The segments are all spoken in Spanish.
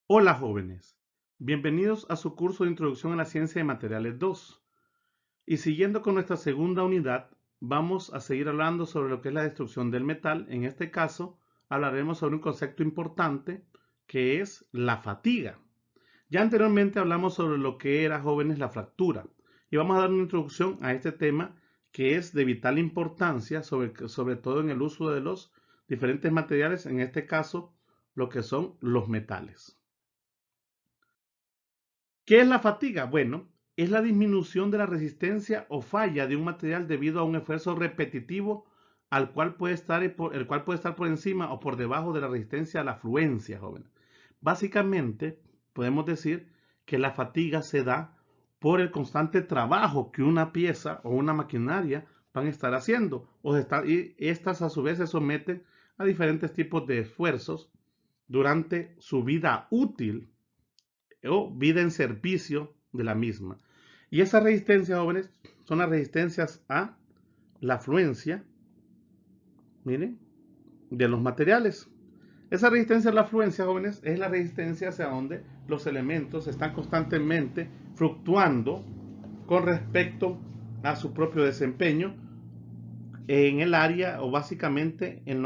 Hola jóvenes, bienvenidos a su curso de Introducción a la Ciencia de Materiales 2. Y siguiendo con nuestra segunda unidad, vamos a seguir hablando sobre lo que es la destrucción del metal. En este caso, hablaremos sobre un concepto importante que es la fatiga. Ya anteriormente hablamos sobre lo que era, jóvenes, la fractura. Y vamos a dar una introducción a este tema que es de vital importancia, sobre todo en el uso de los diferentes materiales, en este caso, lo que son los metales. ¿Qué es la fatiga? Bueno, es la disminución de la resistencia o falla de un material debido a un esfuerzo repetitivo el cual puede estar por encima o por debajo de la resistencia a la fluencia, jóvenes. Básicamente, podemos decir que la fatiga se da por el constante trabajo que una pieza o una maquinaria van a estar haciendo, y estas a su vez se someten a diferentes tipos de esfuerzos durante su vida útil o vida en servicio de la misma. Y esas resistencias, jóvenes, son las resistencias a la fluencia, miren, de los materiales. Esa resistencia a la fluencia, jóvenes, es la resistencia hacia donde los elementos están constantemente fluctuando con respecto a su propio desempeño en el área o básicamente en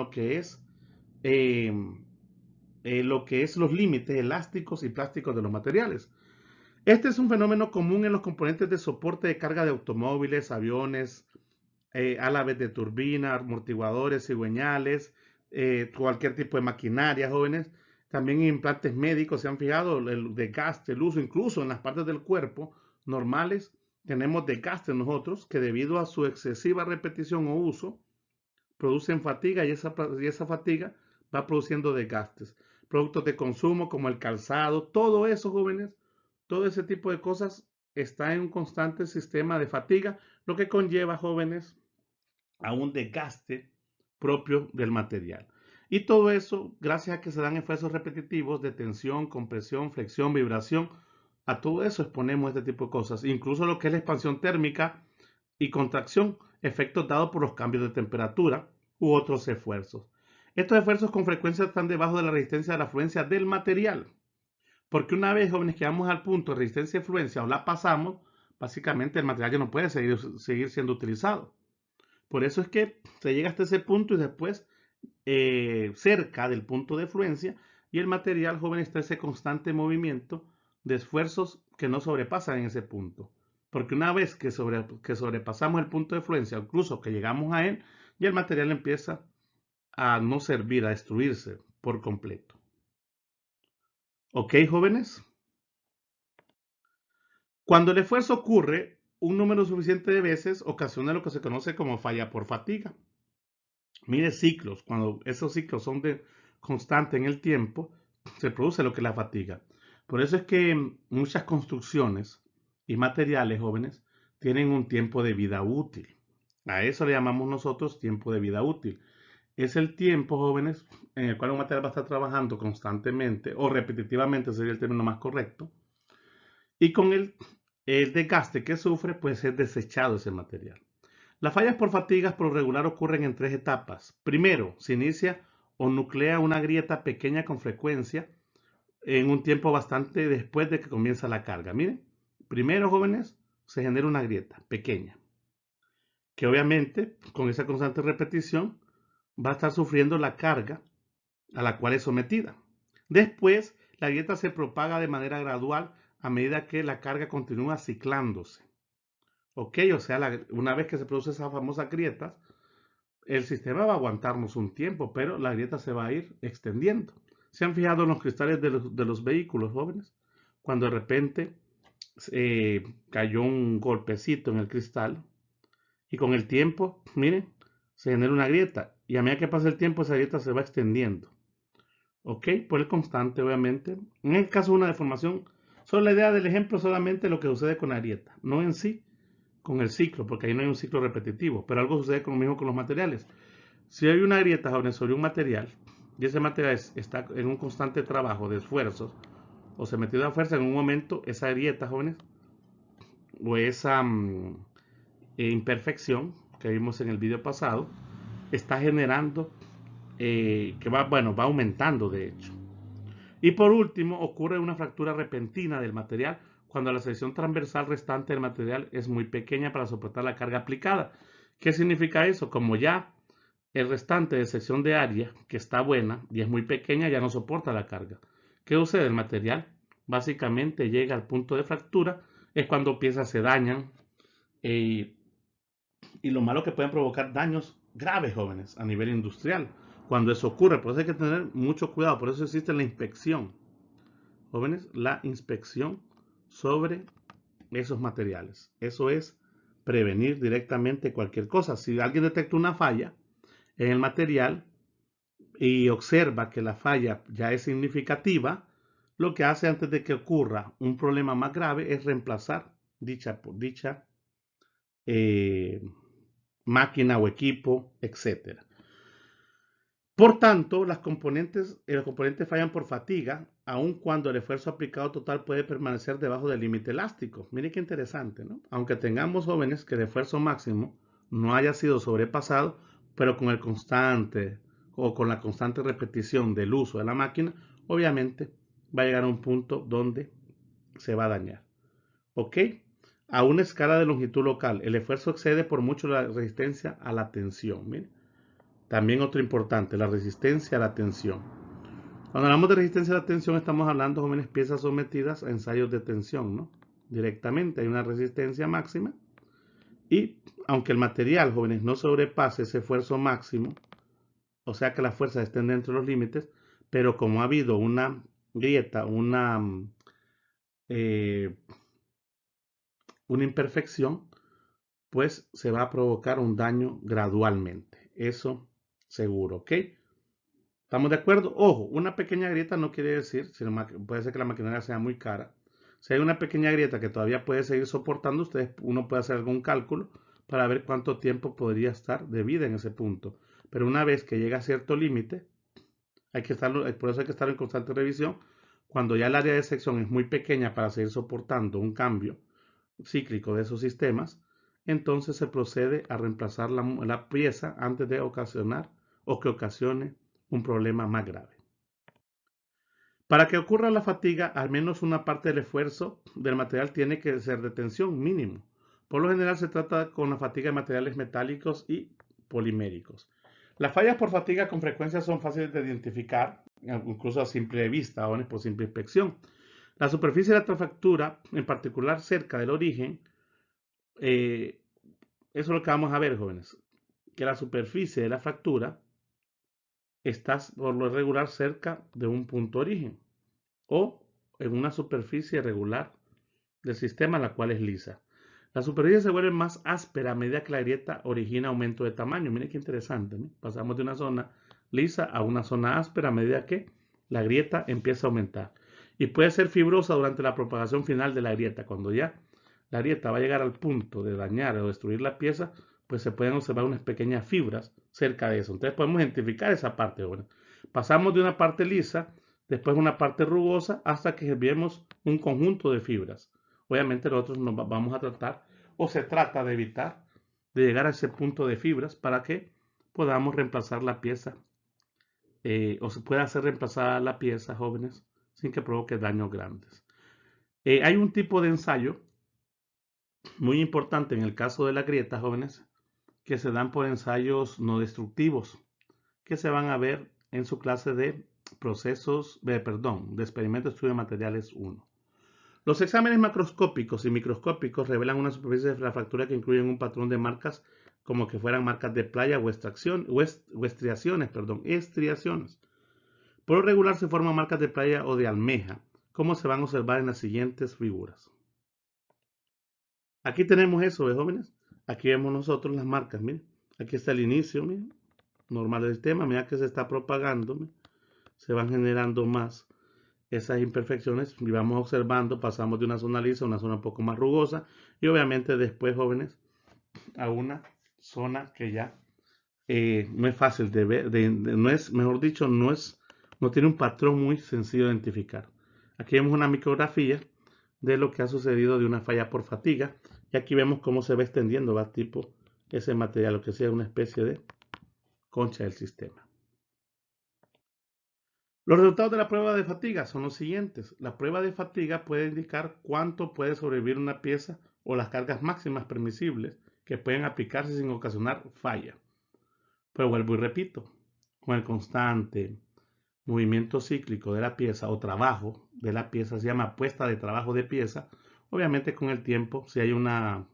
eh, lo que es los límites elásticos y plásticos de los materiales. Este es un fenómeno común en los componentes de soporte de carga de automóviles, aviones, álabes de turbina, amortiguadores, cigüeñales, cualquier tipo de maquinaria, jóvenes. También en implantes médicos se han fijado el desgaste, el uso, incluso en las partes del cuerpo normales tenemos desgaste nosotros que debido a su excesiva repetición o uso producen fatiga y esa fatiga va produciendo desgastes. Productos de consumo como el calzado, todo eso, jóvenes, todo ese tipo de cosas está en un constante sistema de fatiga, lo que conlleva, jóvenes, a un desgaste propio del material. Y todo eso, gracias a que se dan esfuerzos repetitivos de tensión, compresión, flexión, vibración, a todo eso exponemos este tipo de cosas. Incluso lo que es la expansión térmica y contracción, efectos dados por los cambios de temperatura u otros esfuerzos. Estos esfuerzos con frecuencia están debajo de la resistencia de la fluencia del material. Porque una vez, jóvenes, que vamos al punto de resistencia y fluencia o la pasamos, básicamente el material ya no puede seguir siendo utilizado. Por eso es que se llega hasta ese punto y después cerca del punto de fluencia y el material, joven, está ese constante movimiento de esfuerzos que no sobrepasan en ese punto. Porque una vez que sobrepasamos el punto de fluencia, incluso que llegamos a él, ya el material empieza a no servir, a destruirse por completo. ¿Ok, jóvenes? Cuando el esfuerzo ocurre un número suficiente de veces, ocasiona lo que se conoce como falla por fatiga. Mire ciclos, cuando esos ciclos son de constante en el tiempo, se produce lo que es la fatiga. Por eso es que muchas construcciones y materiales, jóvenes, tienen un tiempo de vida útil. A eso le llamamos nosotros tiempo de vida útil. Es el tiempo, jóvenes, en el cual un material va a estar trabajando constantemente o repetitivamente, sería el término más correcto, y con el desgaste que sufre, pues es desechado ese material. Las fallas por fatigas por lo regular ocurren en tres etapas. Primero, se inicia o nuclea una grieta pequeña con frecuencia en un tiempo bastante después de que comienza la carga. Miren, primero, jóvenes, se genera una grieta pequeña, que obviamente con esa constante repetición va a estar sufriendo la carga a la cual es sometida. Después, la grieta se propaga de manera gradual a medida que la carga continúa ciclándose. ¿Ok? O sea, una vez que se produce esa famosa grieta, el sistema va a aguantarnos un tiempo, pero la grieta se va a ir extendiendo. ¿Se han fijado en los cristales de los vehículos, jóvenes? Cuando de repente cayó un golpecito en el cristal y con el tiempo, miren, se genera una grieta y a medida que pasa el tiempo esa grieta se va extendiendo. ¿Ok? Por el constante, obviamente. En el caso de una deformación, solo la idea del ejemplo es solamente lo que sucede con la grieta, no en sí con el ciclo, porque ahí no hay un ciclo repetitivo, pero algo sucede con lo mismo con los materiales. Si hay una grieta, jóvenes, sobre un material y ese material está en un constante trabajo de esfuerzos o se metió a fuerza en un momento, esa grieta, jóvenes, o esa imperfección que vimos en el video pasado, está generando, que va, bueno, va aumentando de hecho. Y por último, ocurre una fractura repentina del material cuando la sección transversal restante del material es muy pequeña para soportar la carga aplicada. ¿Qué significa eso? Como ya el restante de sección de área, que está buena y es muy pequeña, ya no soporta la carga. ¿Qué sucede? El material básicamente llega al punto de fractura, es cuando piezas se dañan eh, y lo malo que pueden provocar daños graves, jóvenes, a nivel industrial. Cuando eso ocurre, por eso hay que tener mucho cuidado, por eso existe la inspección. Jóvenes, la inspección sobre esos materiales. Eso es prevenir directamente cualquier cosa. Si alguien detecta una falla en el material y observa que la falla ya es significativa, lo que hace antes de que ocurra un problema más grave es reemplazar dicha eh, máquina o equipo, etcétera. Por tanto, los componentes fallan por fatiga, aun cuando el esfuerzo aplicado total puede permanecer debajo del límite elástico. Mire qué interesante, ¿no? Aunque tengamos jóvenes que el esfuerzo máximo no haya sido sobrepasado, pero con la constante repetición del uso de la máquina, obviamente va a llegar a un punto donde se va a dañar. ¿Ok? A una escala de longitud local, el esfuerzo excede por mucho la resistencia a la tensión. Mire. También otro importante, la resistencia a la tensión. Cuando hablamos de resistencia a la tensión, estamos hablando de jóvenes piezas sometidas a ensayos de tensión, ¿no? Directamente hay una resistencia máxima y aunque el material, jóvenes, no sobrepase ese esfuerzo máximo, o sea que las fuerzas estén dentro de los límites, pero como ha habido una grieta, eh, una imperfección, pues se va a provocar un daño gradualmente. Eso seguro, ¿ok? ¿Estamos de acuerdo? Ojo, una pequeña grieta no quiere decir, puede ser que la maquinaria sea muy cara. Si hay una pequeña grieta que todavía puede seguir soportando, uno puede hacer algún cálculo para ver cuánto tiempo podría estar de vida en ese punto. Pero una vez que llega a cierto límite, por eso hay que estar en constante revisión. Cuando ya el área de sección es muy pequeña para seguir soportando un cambio cíclico de esos sistemas, entonces se procede a reemplazar la pieza antes de ocasionar o que ocasione un problema más grave. Para que ocurra la fatiga, al menos una parte del esfuerzo del material tiene que ser de tensión mínimo. Por lo general se trata con la fatiga de materiales metálicos y poliméricos. Las fallas por fatiga con frecuencia son fáciles de identificar, incluso a simple vista o por simple inspección. La superficie de la fractura, en particular cerca del origen, eso es lo que vamos a ver, jóvenes, que la superficie de la fractura está por lo regular cerca de un punto origen o en una superficie regular del sistema, la cual es lisa. La superficie se vuelve más áspera a medida que la grieta origina aumento de tamaño. Miren qué interesante, ¿no? Pasamos de una zona lisa a una zona áspera a medida que la grieta empieza a aumentar. Y puede ser fibrosa durante la propagación final de la grieta. Cuando ya la grieta va a llegar al punto de dañar o destruir la pieza, pues se pueden observar unas pequeñas fibras cerca de eso. Entonces podemos identificar esa parte. Bueno, pasamos de una parte lisa, después una parte rugosa, hasta que vemos un conjunto de fibras. Obviamente nosotros nos vamos a tratar, o se trata de evitar, de llegar a ese punto de fibras para que podamos reemplazar la pieza, o se pueda hacer reemplazada la pieza, jóvenes, sin que provoque daños grandes. Hay un tipo de ensayo muy importante en el caso de la grieta, jóvenes, que se dan por ensayos no destructivos, que se van a ver en su clase de de experimento de estudio de materiales 1. Los exámenes macroscópicos y microscópicos revelan una superficie de la fractura que incluyen un patrón de marcas como que fueran marcas de playa o estriaciones. Por lo regular se forman marcas de playa o de almeja, como se van a observar en las siguientes figuras. Aquí tenemos eso, ¿ves, jóvenes? Aquí vemos nosotros las marcas, miren. Aquí está el inicio, miren, normal del sistema, mira que se está propagando, miren. Se van generando más esas imperfecciones y vamos observando, pasamos de una zona lisa a una zona un poco más rugosa y obviamente después, jóvenes, a una zona que ya no es fácil de ver, no es, mejor dicho, no tiene un patrón muy sencillo de identificar. Aquí vemos una micrografía de lo que ha sucedido de una falla por fatiga y aquí vemos cómo se va extendiendo, va tipo ese material, lo que sea una especie de concha del sistema. Los resultados de la prueba de fatiga son los siguientes. La prueba de fatiga puede indicar cuánto puede sobrevivir una pieza o las cargas máximas permisibles que pueden aplicarse sin ocasionar falla. Pero vuelvo y repito, con el constante movimiento cíclico de la pieza o trabajo de la pieza, se llama puesta de trabajo de pieza. Obviamente con el tiempo, si hay una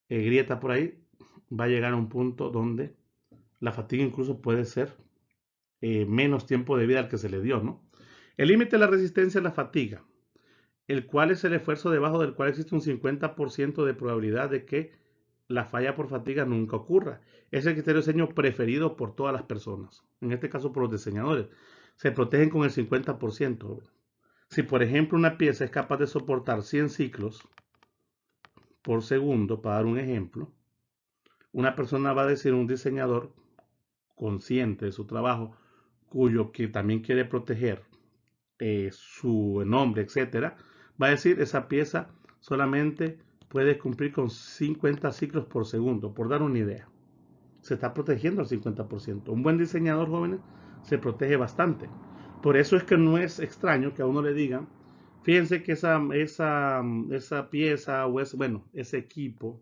grieta por ahí, va a llegar a un punto donde la fatiga incluso puede ser menos tiempo de vida al que se le dio, ¿no? El límite de la resistencia es la fatiga, el cual es el esfuerzo debajo del cual existe un 50% de probabilidad de que la falla por fatiga nunca ocurra. Es el criterio de diseño preferido por todas las personas, en este caso por los diseñadores. Se protegen con el 50%. Si por ejemplo una pieza es capaz de soportar 100 ciclos por segundo, para dar un ejemplo, una persona va a decir, un diseñador consciente de su trabajo, cuyo que también quiere proteger su nombre, etcétera, va a decir esa pieza solamente puede cumplir con 50 ciclos por segundo, por dar una idea. Se está protegiendo al 50%. Un buen diseñador, jóvenes, se protege bastante. Por eso es que no es extraño que a uno le digan, fíjense que esa pieza o ese equipo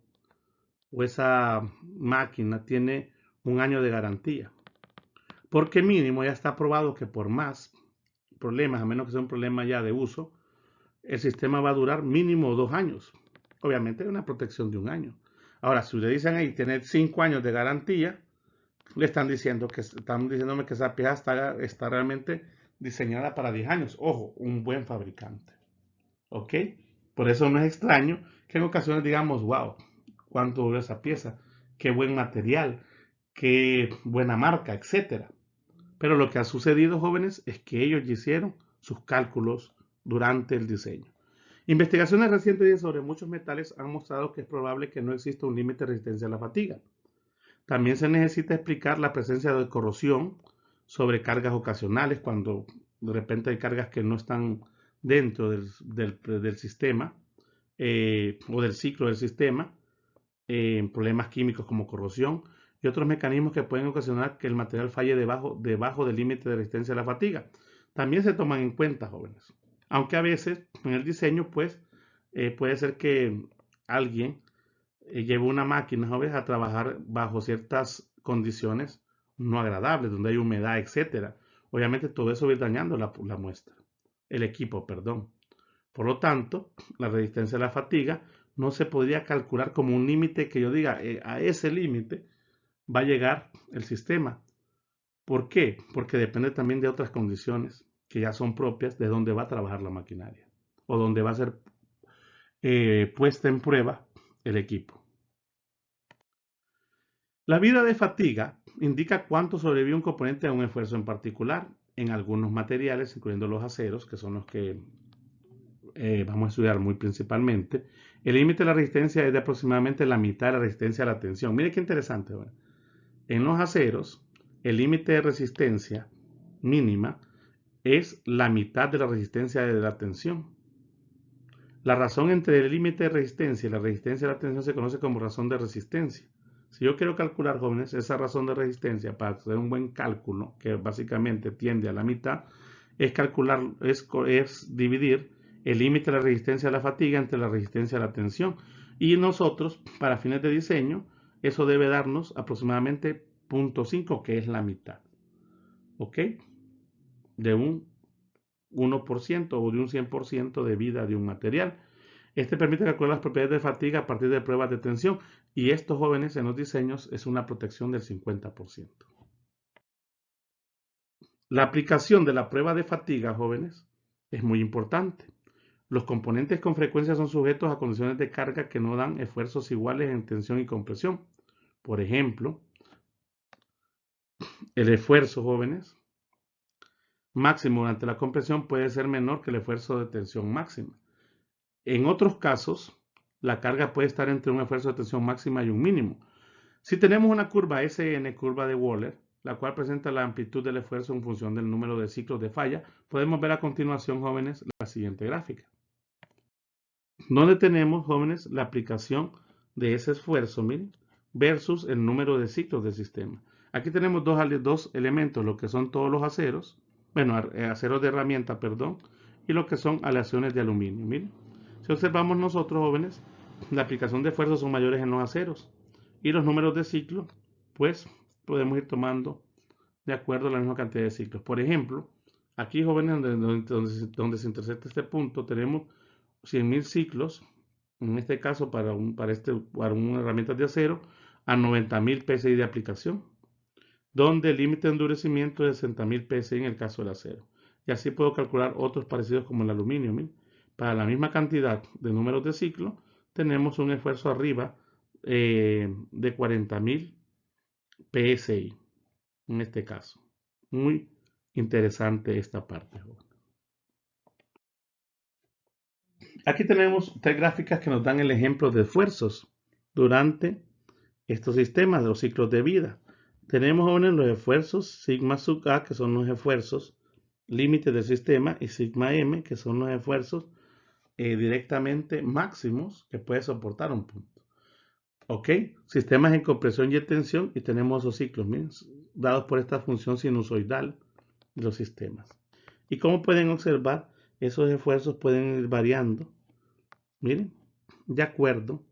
o esa máquina tiene un año de garantía. Porque mínimo ya está probado que por más problemas, a menos que sea un problema ya de uso, el sistema va a durar mínimo 2 años. Obviamente hay una protección de un año. Ahora, si le dicen ahí tener 5 años de garantía, le están diciendo que están diciéndome que esa pieza está realmente diseñada para 10 años. Ojo, un buen fabricante. ¿Ok? Por eso no es extraño que en ocasiones digamos, wow, cuánto duró esa pieza, qué buen material, qué buena marca, etcétera. Pero lo que ha sucedido, jóvenes, es que ellos hicieron sus cálculos durante el diseño. Investigaciones recientes sobre muchos metales han mostrado que es probable que no exista un límite de resistencia a la fatiga. También se necesita explicar la presencia de corrosión sobre cargas ocasionales, cuando de repente hay cargas que no están dentro del sistema o del ciclo del sistema, problemas químicos como corrosión y otros mecanismos que pueden ocasionar que el material falle debajo del límite de resistencia a la fatiga. También se toman en cuenta, jóvenes. Aunque a veces en el diseño, pues, puede ser que alguien lleve una máquina, jóvenes, a trabajar bajo ciertas condiciones no agradables, donde hay humedad, etcétera. Obviamente todo eso va a ir dañando la muestra, el equipo, perdón. Por lo tanto, la resistencia a la fatiga no se podría calcular como un límite que yo diga, a ese límite va a llegar el sistema. ¿Por qué? Porque depende también de otras condiciones que ya son propias de dónde va a trabajar la maquinaria o dónde va a ser puesta en prueba el equipo. La vida de fatiga indica cuánto sobrevive un componente a un esfuerzo en particular. En algunos materiales, incluyendo los aceros, que son los que vamos a estudiar muy principalmente, el límite de la resistencia es de aproximadamente la mitad de la resistencia a la tensión. Mire qué interesante. ¿Verdad? En los aceros, el límite de resistencia mínima es la mitad de la resistencia de la tensión. La razón entre el límite de resistencia y la resistencia a la tensión se conoce como razón de resistencia. Si yo quiero calcular, jóvenes, esa razón de resistencia para hacer un buen cálculo, que básicamente tiende a la mitad, es dividir el límite de la resistencia a la fatiga entre la resistencia a la tensión. Y nosotros, para fines de diseño, eso debe darnos aproximadamente 0.5, que es la mitad. ¿Ok? De un 1% o de un 100% de vida de un material. Este permite calcular las propiedades de fatiga a partir de pruebas de tensión y estos, jóvenes, en los diseños es una protección del 50%. La aplicación de la prueba de fatiga, jóvenes, es muy importante. Los componentes con frecuencia son sujetos a condiciones de carga que no dan esfuerzos iguales en tensión y compresión. Por ejemplo, el esfuerzo, jóvenes, máximo durante la compresión puede ser menor que el esfuerzo de tensión máxima. En otros casos, la carga puede estar entre un esfuerzo de tensión máxima y un mínimo. Si tenemos una curva SN, curva de Wöhler, la cual presenta la amplitud del esfuerzo en función del número de ciclos de falla, podemos ver a continuación, jóvenes, la siguiente gráfica, donde tenemos, jóvenes, la aplicación de ese esfuerzo, miren, versus el número de ciclos del sistema. Aquí tenemos dos elementos, lo que son todos los aceros, bueno, aceros de herramienta, perdón, y lo que son aleaciones de aluminio. Miren, si observamos nosotros, jóvenes, la aplicación de fuerzas son mayores en los aceros y los números de ciclo, pues podemos ir tomando de acuerdo a la misma cantidad de ciclos. Por ejemplo, aquí, jóvenes, donde se intersecta este punto, tenemos 100.000 ciclos, en este caso para una herramienta de acero, a 90.000 PSI de aplicación, donde el límite de endurecimiento es 60.000 PSI en el caso del acero. Y así puedo calcular otros parecidos como el aluminio. ¿Miren? Para la misma cantidad de números de ciclo, tenemos un esfuerzo arriba de 40.000 PSI, en este caso. Muy interesante esta parte. Aquí tenemos tres gráficas que nos dan el ejemplo de esfuerzos durante estos sistemas de los ciclos de vida. Tenemos, jóvenes, los esfuerzos sigma sub A, que son los esfuerzos límites del sistema, y sigma M, que son los esfuerzos directamente máximos que puede soportar un punto. ¿Ok? Sistemas en compresión y en tensión, y tenemos esos ciclos, miren, dados por esta función sinusoidal de los sistemas. Y como pueden observar, esos esfuerzos pueden ir variando, miren, de acuerdo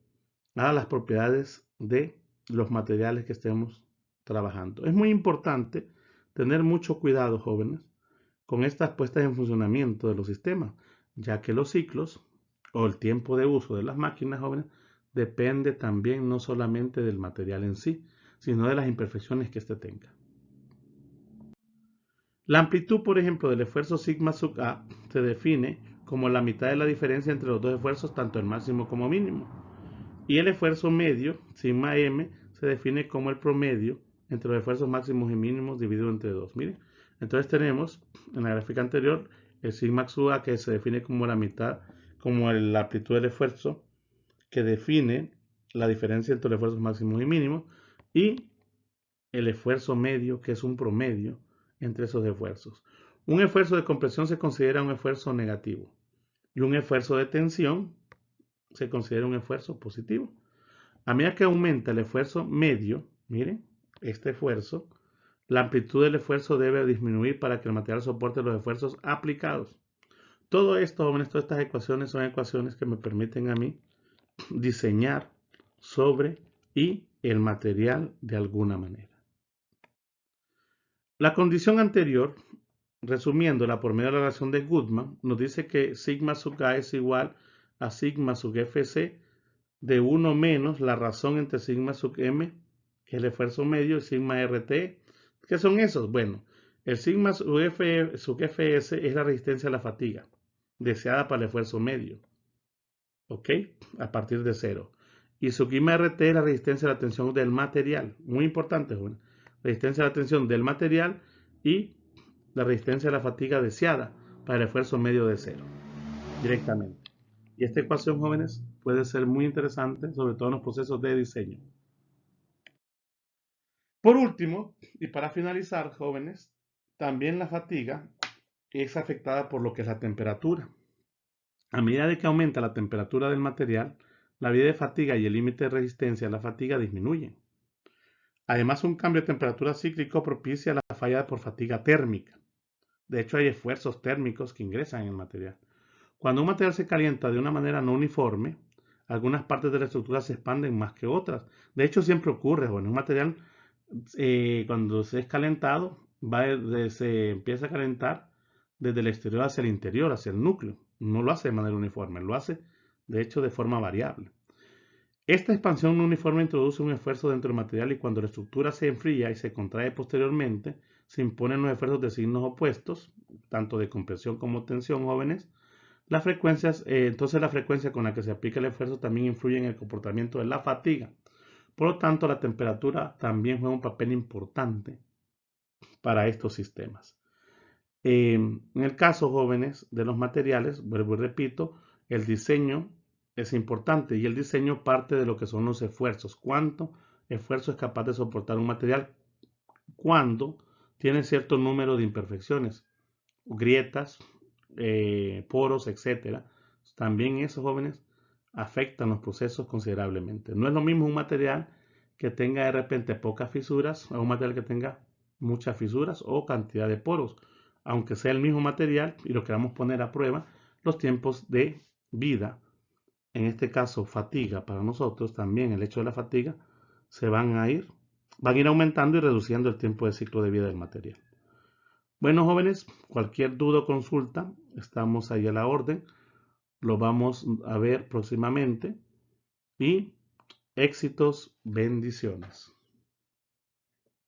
a las propiedades de los materiales que estemos trabajando. Es muy importante tener mucho cuidado, jóvenes, con estas puestas en funcionamiento de los sistemas, ya que los ciclos o el tiempo de uso de las máquinas, jóvenes, depende también no solamente del material en sí, sino de las imperfecciones que éste tenga. La amplitud, por ejemplo, del esfuerzo sigma sub A se define como la mitad de la diferencia entre los dos esfuerzos, tanto el máximo como mínimo. Y el esfuerzo medio, sigma M, se define como el promedio entre los esfuerzos máximos y mínimos dividido entre 2. Miren, entonces tenemos en la gráfica anterior el sigma sub A, que se define como la mitad, como la amplitud del esfuerzo, que define la diferencia entre los esfuerzos máximos y mínimos, y el esfuerzo medio, que es un promedio entre esos esfuerzos. Un esfuerzo de compresión se considera un esfuerzo negativo y un esfuerzo de tensión se considera un esfuerzo positivo. A medida que aumenta el esfuerzo medio, miren, este esfuerzo, la amplitud del esfuerzo debe disminuir para que el material soporte los esfuerzos aplicados. Todo esto, jóvenes, todas estas ecuaciones son ecuaciones que me permiten a mí diseñar sobre y el material de alguna manera. La condición anterior, resumiéndola por medio de la relación de Goodman, nos dice que sigma sub A es igual a sigma sub FC de 1 menos la razón entre sigma sub M, que es el esfuerzo medio, y sigma RT. ¿Qué son esos? Bueno, el sigma sub FS es la resistencia a la fatiga, deseada para el esfuerzo medio, ¿ok? A partir de 0. Y sigma RT es la resistencia a la tensión del material. Muy importante, joven. Resistencia a la tensión del material y la resistencia a la fatiga deseada para el esfuerzo medio de 0, directamente. Y esta ecuación, jóvenes, puede ser muy interesante, sobre todo en los procesos de diseño. Por último, y para finalizar, jóvenes, también la fatiga es afectada por lo que es la temperatura. A medida de que aumenta la temperatura del material, la vida de fatiga y el límite de resistencia a la fatiga disminuyen. Además, un cambio de temperatura cíclico propicia la falla por fatiga térmica. De hecho, hay esfuerzos térmicos que ingresan en el material. Cuando un material se calienta de una manera no uniforme, algunas partes de la estructura se expanden más que otras. De hecho, siempre ocurre, bueno, un material cuando se es calentado, se empieza a calentar desde el exterior hacia el interior, hacia el núcleo. No lo hace de manera uniforme, lo hace, de hecho, de forma variable. Esta expansión no uniforme introduce un esfuerzo dentro del material y cuando la estructura se enfría y se contrae posteriormente, se imponen los esfuerzos de signos opuestos, tanto de compresión como tensión, jóvenes. Las frecuencias, entonces la frecuencia con la que se aplica el esfuerzo también influye en el comportamiento de la fatiga. Por lo tanto, la temperatura también juega un papel importante para estos sistemas. En el caso, jóvenes, de los materiales, vuelvo y repito, el diseño es importante y el diseño parte de lo que son los esfuerzos. ¿Cuánto esfuerzo es capaz de soportar un material cuando tiene cierto número de imperfecciones, grietas, poros, etcétera? También esos, jóvenes, afectan los procesos considerablemente. No es lo mismo un material que tenga de repente pocas fisuras a un material que tenga muchas fisuras o cantidad de poros. aunque sea el mismo material y lo queramos poner a prueba, los tiempos de vida, en este caso fatiga para nosotros, también el hecho de la fatiga, van a ir aumentando y reduciendo el tiempo de ciclo de vida del material. Bueno, jóvenes, cualquier duda o consulta, estamos ahí a la orden. Lo vamos a ver próximamente y éxitos, bendiciones.